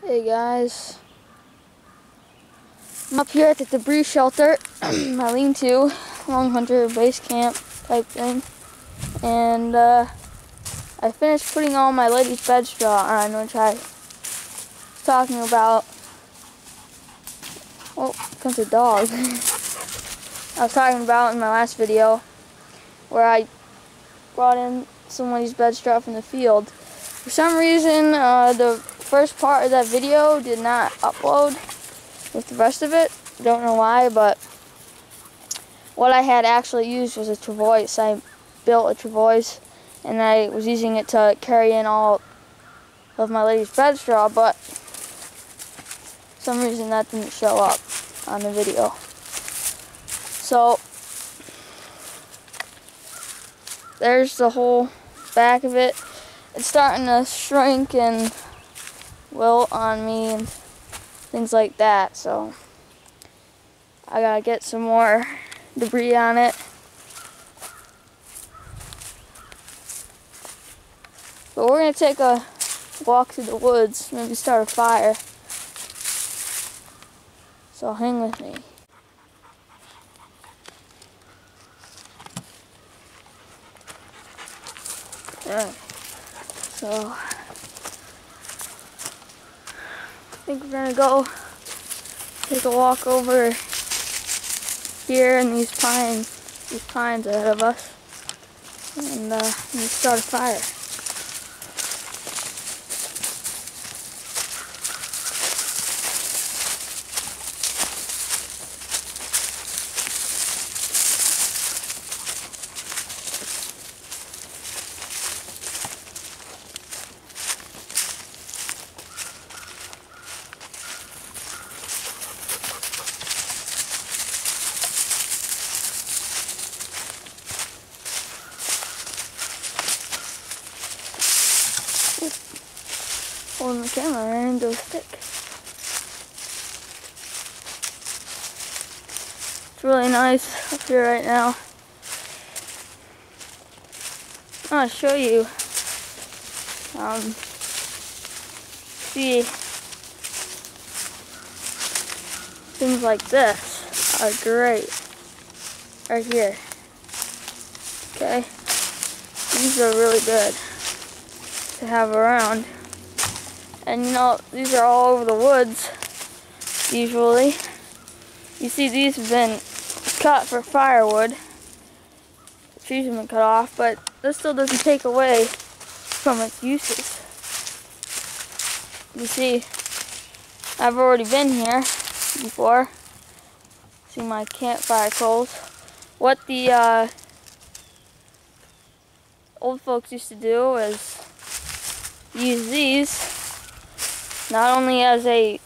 Hey guys, I'm up here at the debris shelter, my lean-to, Long Hunter base camp type thing, and I finished putting all my ladies' bed straw on, which I was talking about. Oh, comes a dog. I was talking about in my last video, where I brought in somebody's bed straw from the field. For some reason, the first part of that video did not upload with the rest of it. Don't know why, but what I had actually used was a travois. I built a travois, and I was using it to carry in all of my ladies' bed straw, but for some reason that didn't show up on the video. So there's the whole back of it. It's starting to shrink and wilt on me and things like that, so I gotta get some more debris on it. But we're gonna take a walk through the woods, maybe start a fire. So hang with me. Alright, so I think we're gonna go take a walk over here in these pines ahead of us, and start a fire. Holding the camera right into a stick. It's really nice up here right now. I want to show you. See, things like this are great. Right here. Okay, these are really good to have around. And you know, these are all over the woods, usually. You see these have been cut for firewood. The trees have been cut off, but this still doesn't take away from its uses. You see, I've already been here before. See my campfire coals. What the old folks used to do is use these not only as a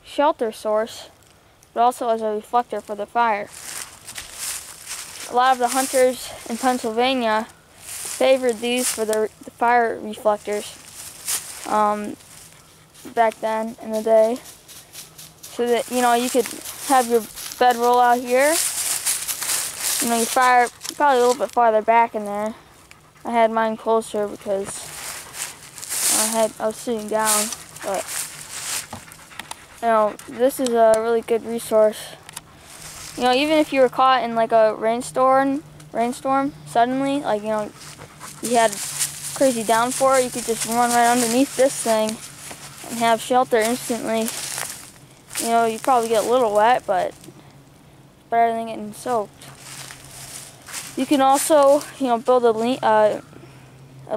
shelter source, but also as a reflector for the fire. A lot of the hunters in Pennsylvania favored these for the fire reflectors back then in the day, so that, you know, you could have your bed roll out here. You know, your fire probably a little bit farther back in there. I had mine closer because I was sitting down. But, you know, this is a really good resource. You know, even if you were caught in like a rainstorm suddenly, like, you know, you had crazy downpour, you could just run right underneath this thing and have shelter instantly. You know, you probably get a little wet, but it's better than getting soaked. You can also, you know, build a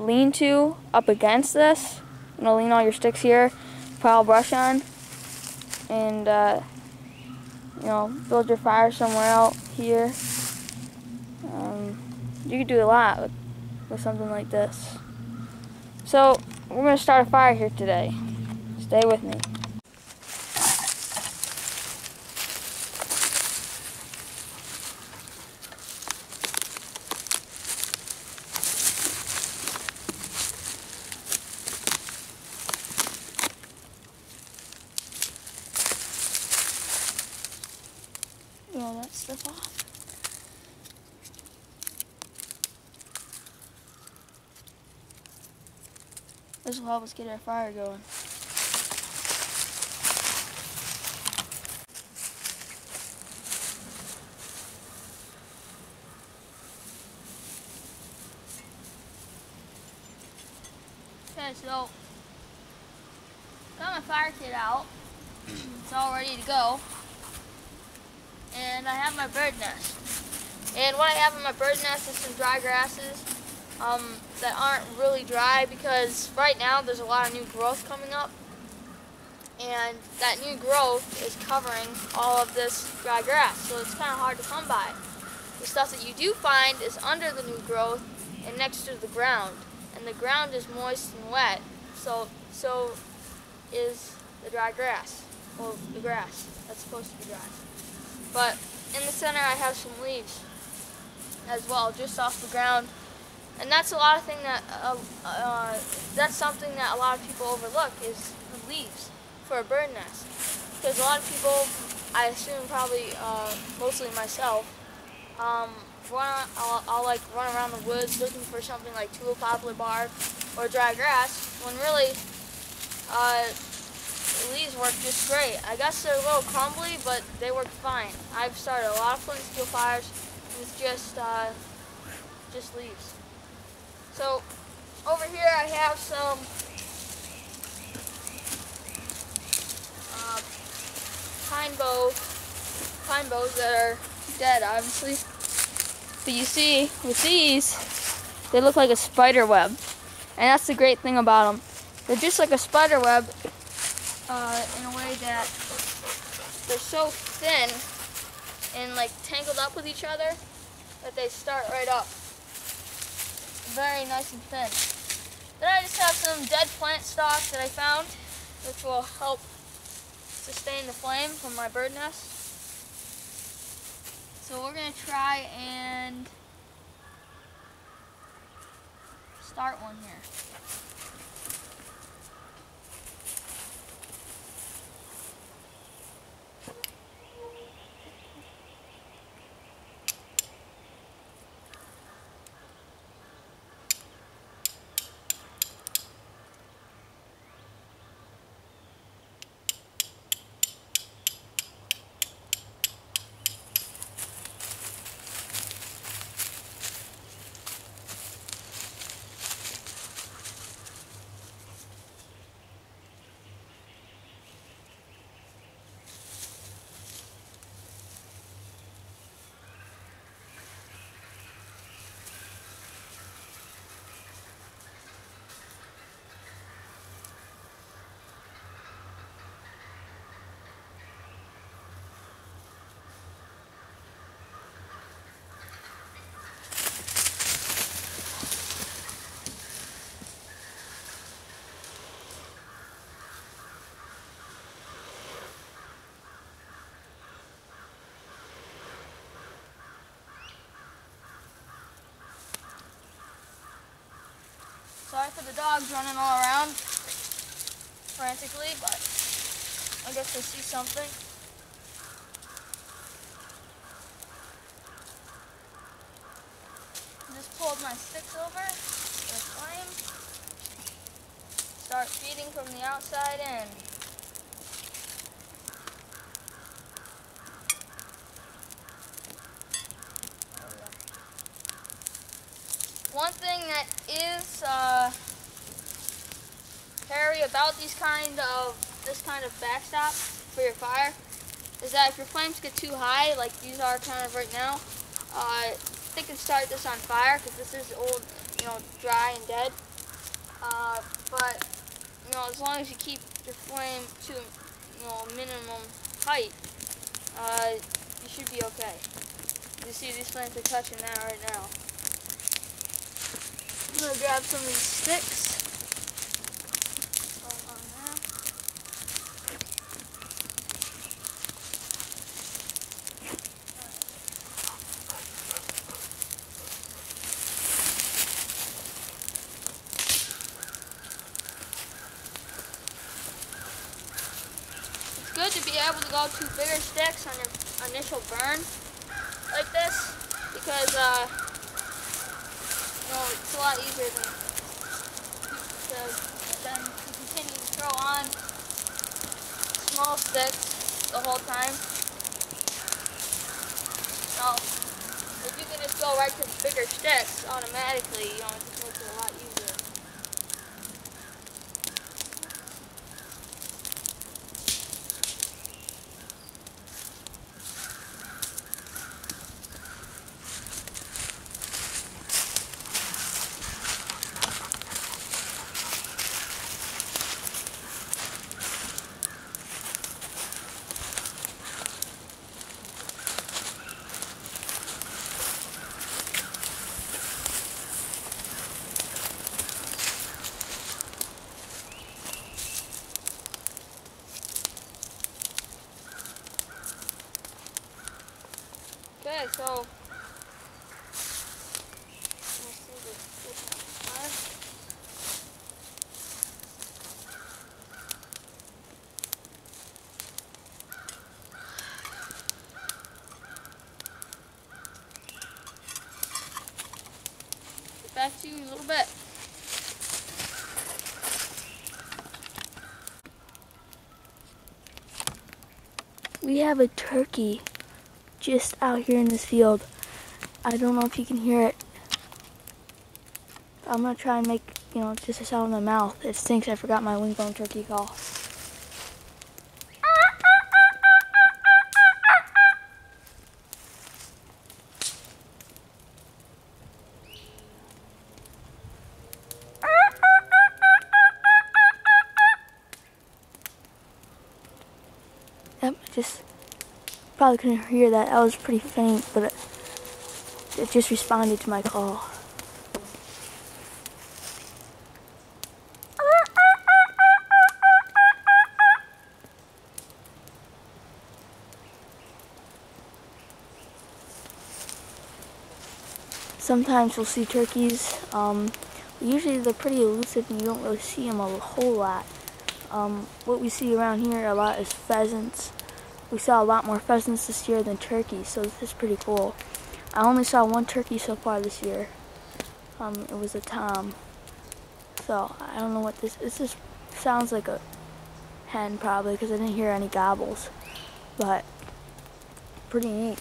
lean-to up against this. You know, lean all your sticks here, pile brush on, and you know, build your fire somewhere out here. You could do a lot with something like this. So we're gonna start a fire here today. Stay with me. All that stuff off. This will help us get our fire going. Okay, so got my fire kit out. It's all ready to go. And I have my bird nest. And what I have in my bird nest is some dry grasses that aren't really dry because right now there's a lot of new growth coming up. And that new growth is covering all of this dry grass, so it's kind of hard to come by. The stuff that you do find is under the new growth and next to the ground. And the ground is moist and wet, so is the dry grass. Well, the grass that's supposed to be dry. But in the center I have some leaves as well, just off the ground. And that's something that a lot of people overlook is the leaves for a bird nest. Because a lot of people, I assume probably mostly myself, I'll like run around the woods looking for something like tulip poplar bark or dry grass, when really the leaves work just great. I guess they're a little crumbly, but they work fine. I've started a lot of flint and steel fires with just leaves. So over here I have some pine bows that are dead, obviously. But you see, with these, they look like a spider web. And that's the great thing about them. They're just like a spider web in a way that they're so thin and like tangled up with each other that they start right up. Very nice and thin. Then I just have some dead plant stalks that I found, which will help sustain the flame from my bird nest. So we're going to try and start one here. Sorry for the dogs running all around frantically, but I guess they see something. Just pulled my sticks over the flame. Start feeding from the outside in. One thing that is hairy about this kind of backstop for your fire is that if your flames get too high, like these are kind of right now, they can start this on fire because this is old, dry and dead. But as long as you keep your flame to a minimum height, you should be okay. You see these flames are touching that right now. I'm going to grab some of these sticks. It's good to be able to go to bigger sticks on your initial burn like this because it's a lot easier than to continue to throw on small sticks the whole time. So if you can just go right to the bigger sticks automatically, it just makes it a lot easier. so let's see the chicken inside. Get back to you in a little bit. We have a turkey just out here in this field. I don't know if you can hear it. I'm gonna try and make, just a sound in my mouth. It stinks, I forgot my wing-bone turkey call. Yep, just probably couldn't hear that. That was pretty faint, but it just responded to my call. Sometimes we'll see turkeys. Usually they're pretty elusive and you don't really see them a whole lot. What we see around here a lot is pheasants. We saw a lot more pheasants this year than turkeys, so this is pretty cool. I only saw one turkey so far this year. It was a tom. So I don't know what this just sounds like a hen probably because I didn't hear any gobbles, but pretty neat.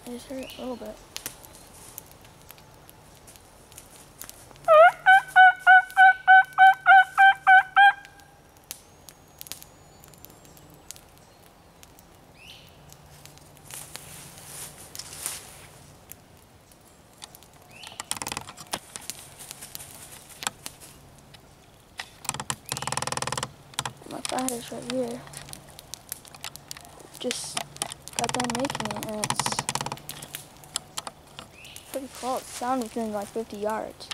I just heard it a little bit. My fat is right here. Just got done making it and it's pretty close. It sounded within like 50 yards.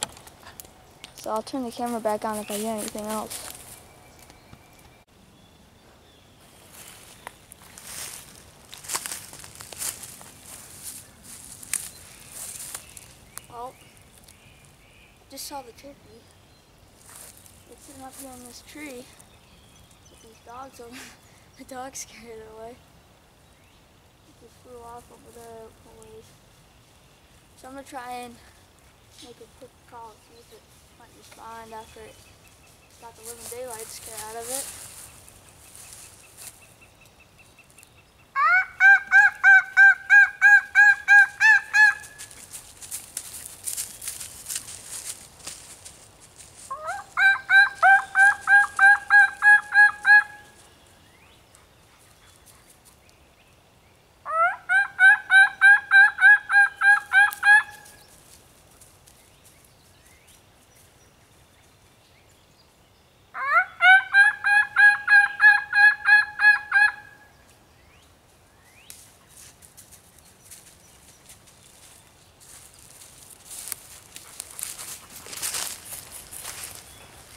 So I'll turn the camera back on if I hear anything else. Well, I just saw the turkey. It's sitting up here in this tree with these dogs over. The dog scared it away. It just flew off over there a ways. So I'm going to try and make a quick call, see if it might respond after it got the living daylight scared out of it.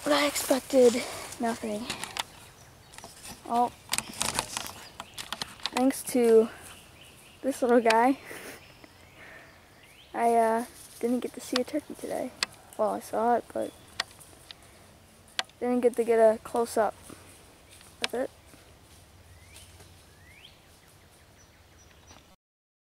What I expected, nothing. Well, thanks to this little guy, I didn't get to see a turkey today. Well, I saw it, but didn't get to get a close-up of it.